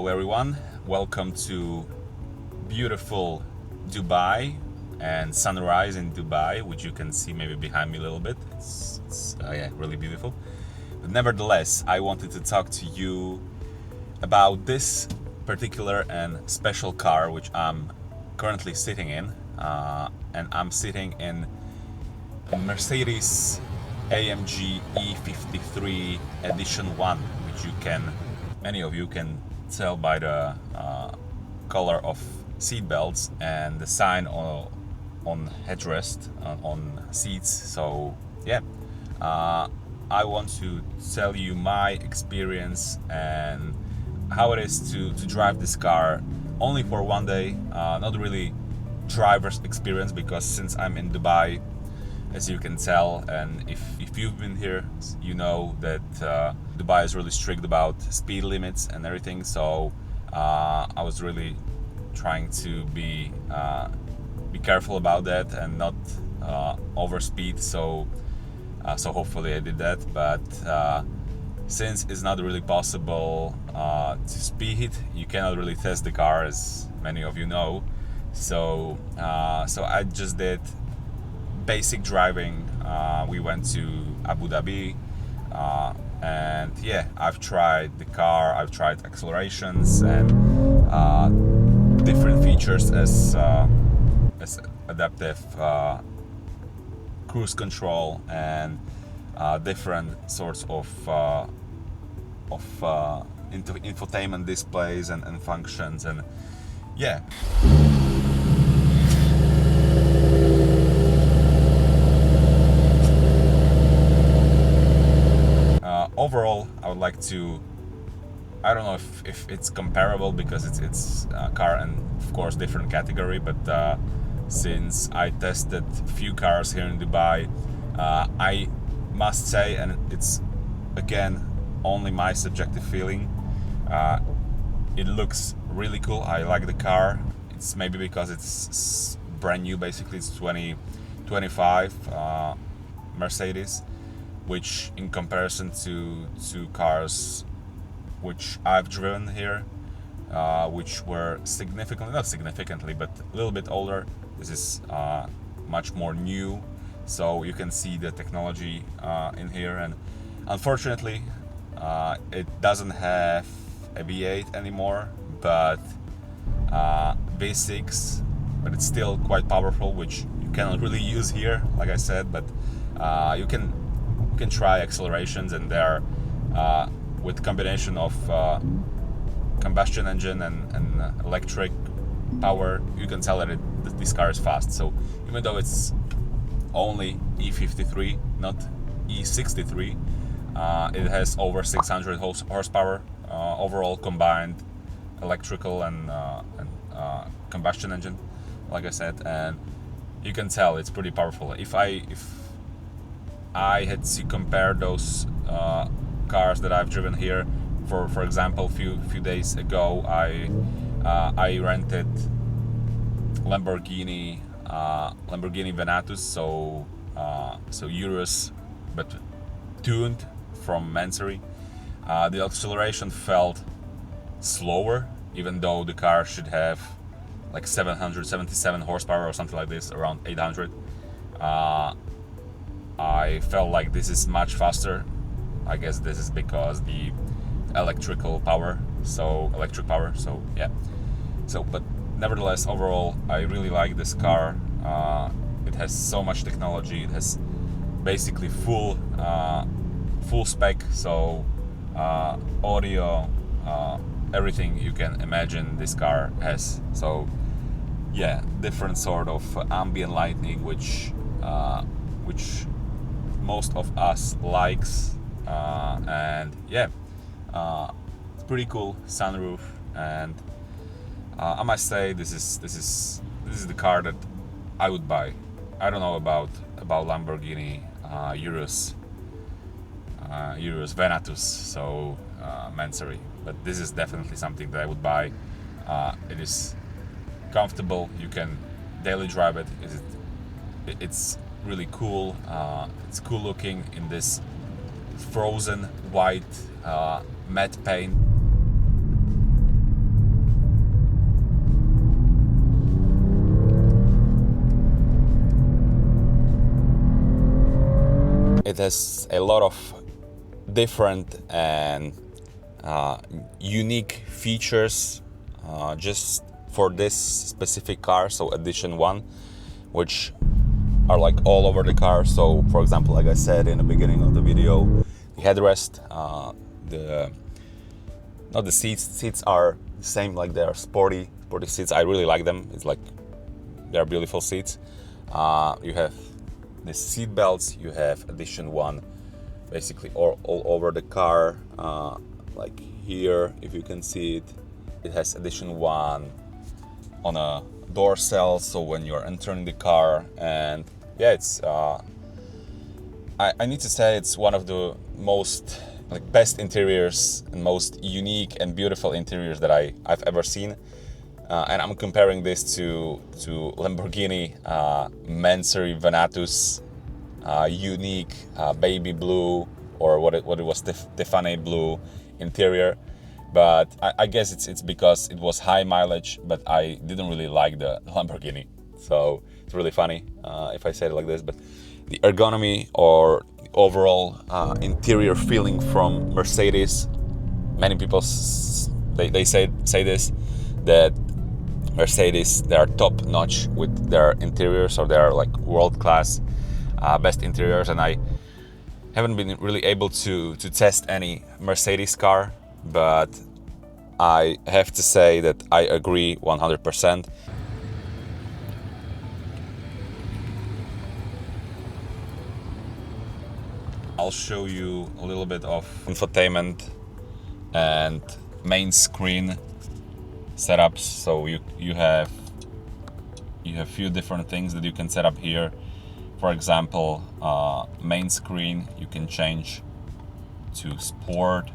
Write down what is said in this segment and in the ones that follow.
Hello everyone, welcome to beautiful Dubai and sunrise in Dubai, which you can see maybe behind me a little bit. It's yeah, really beautiful. But nevertheless, I wanted to talk to you about this particular and special car which I'm currently sitting in, and I'm sitting in Mercedes AMG E53 Edition 1, which many of you can tell by the color of seat belts and the sign on headrest on seats. So yeah, I want to tell you my experience and how it is to drive this car only for one day, not really driver's experience, because since I'm in Dubai, as you can tell, and if you've been here, you know that Dubai is really strict about speed limits and everything. So I was really trying to be careful about that and not overspeed. So hopefully I did that. But since it's not really possible to speed, you cannot really test the car, as many of you know. So I just did basic driving. We went to Abu Dhabi, and yeah, I've tried the car, I've tried accelerations and different features as adaptive cruise control and different sorts of infotainment displays and functions, and yeah. Overall, I would like to, I don't know if it's comparable, because it's a car and of course different category, but since I tested few cars here in Dubai, I must say, and it's again only my subjective feeling, it looks really cool. I like the car. It's maybe because it's brand new, basically. It's 2025 Mercedes, which in comparison to cars which I've driven here, which were not significantly, but a little bit older, this is much more new. So you can see the technology in here, and unfortunately it doesn't have a V8 anymore, but V6, but it's still quite powerful, which you cannot really use here, like I said. But you can try accelerations, and they're with combination of combustion engine and electric power, you can tell that this car is fast. So even though it's only E53, not E63, it has over 600 horsepower overall combined electrical and combustion engine, like I said, and you can tell it's pretty powerful. If I had to compare those cars that I've driven here, for example, few days ago, I rented Lamborghini Venatus, so Urus, but tuned from Mansory. The acceleration felt slower, even though the car should have like 777 horsepower or something like this, around 800. I felt like this is much faster. I guess this is because the electric power. So yeah. So, but nevertheless, overall, I really like this car. It has so much technology. It has basically full spec. So audio, everything you can imagine this car has. So yeah, different sort of ambient lighting, which most of us likes, and yeah, it's pretty cool. Sunroof, and I must say this is the car that I would buy. I don't know about Lamborghini Urus Venatus, so Mansory, but this is definitely something that I would buy. It is comfortable. You can daily drive it. It's really cool. It's cool looking in this frozen white matte paint. It has a lot of different and unique features just for this specific car, so Edition 1, which are like all over the car. So for example, like I said in the beginning of the video, the headrest, the seats are the same, like they're sporty seats. I really like them. It's like they're beautiful seats. You have the seat belts. You have Edition 1 basically all over the car, like here, if you can see it. It has Edition 1 on a door cell, so when you're entering the car. And yeah, it's I need to say it's one of the most like best interiors and most unique and beautiful interiors that I've ever seen. And I'm comparing this to Lamborghini Mansory Venatus unique baby blue, or what it was, Tiffany blue interior. But I guess it's because it was high mileage, but I didn't really like the Lamborghini. So it's really funny if I say it like this. But the ergonomy or the overall interior feeling from Mercedes, many people they say this, that Mercedes, they are top notch with their interiors, or they are like world-class best interiors. And I haven't been really able to test any Mercedes car, but I have to say that I agree 100%. I'll show you a little bit of infotainment and main screen setups. So you have a few different things that you can set up here. For example, main screen you can change to sport,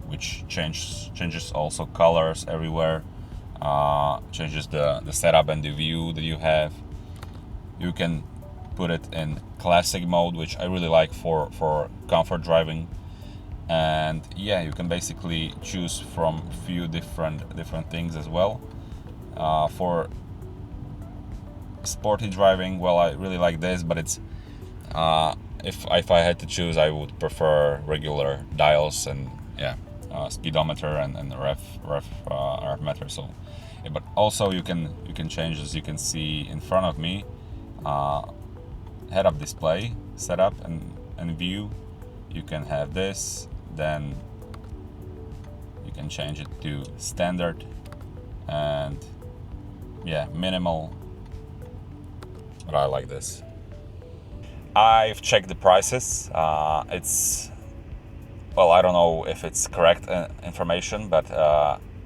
which changes also colors everywhere, changes the setup and the view that you have. You can put it in classic mode, which I really like for comfort driving. And yeah, you can basically choose from a few different things as well. For sporty driving, well, I really like this, but it's if I had to choose, I would prefer regular dials and yeah, speedometer and ref meter. So yeah, but also you can change, as you can see in front of me, head-up display setup and view. You can have this, then you can change it to standard and yeah, minimal, but I like this. I've checked the prices. It's, well, I don't know if it's correct information, but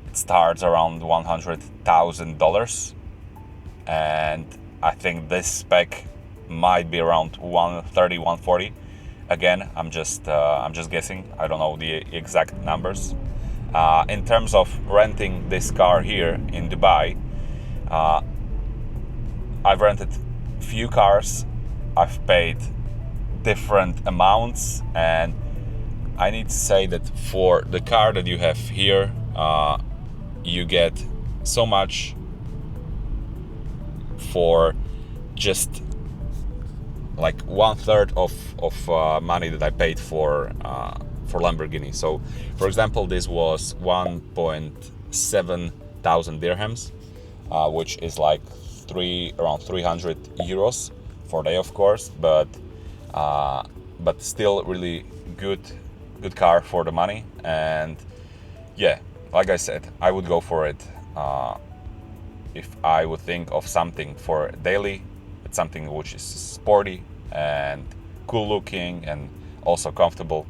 it starts around $100,000, and I think this spec might be around 130, 140. Again, I'm just guessing. I don't know the exact numbers. In terms of renting this car here in Dubai, I've rented few cars. I've paid different amounts, and I need to say that for the car that you have here, you get so much for just like 1/3 of money that I paid for Lamborghini. So for example, this was 1.7 thousand dirhams, which is like around 300 euros for a day, of course, but still really good car for the money. And yeah, like I said, I would go for it if I would think of something for daily. It's something which is sporty and cool looking and also comfortable.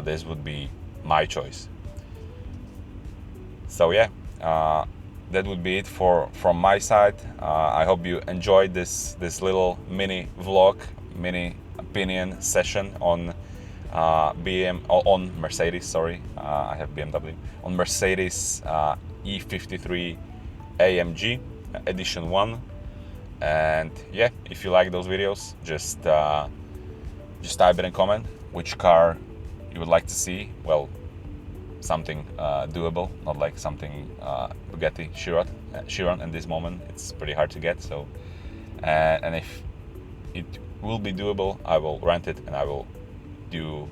This would be my choice. So yeah, that would be it from my side. I hope you enjoyed this little mini vlog, mini opinion session on on Mercedes. Sorry, I have BMW, on Mercedes E53 AMG Edition 1. And yeah, if you like those videos, just type it in comment which car you would like to see. Well, something doable, not like something Bugatti Chiron in this moment. It's pretty hard to get. So and if it will be doable, I will rent it and I will do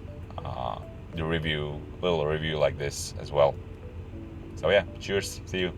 the little review like this as well. So yeah, cheers, see you.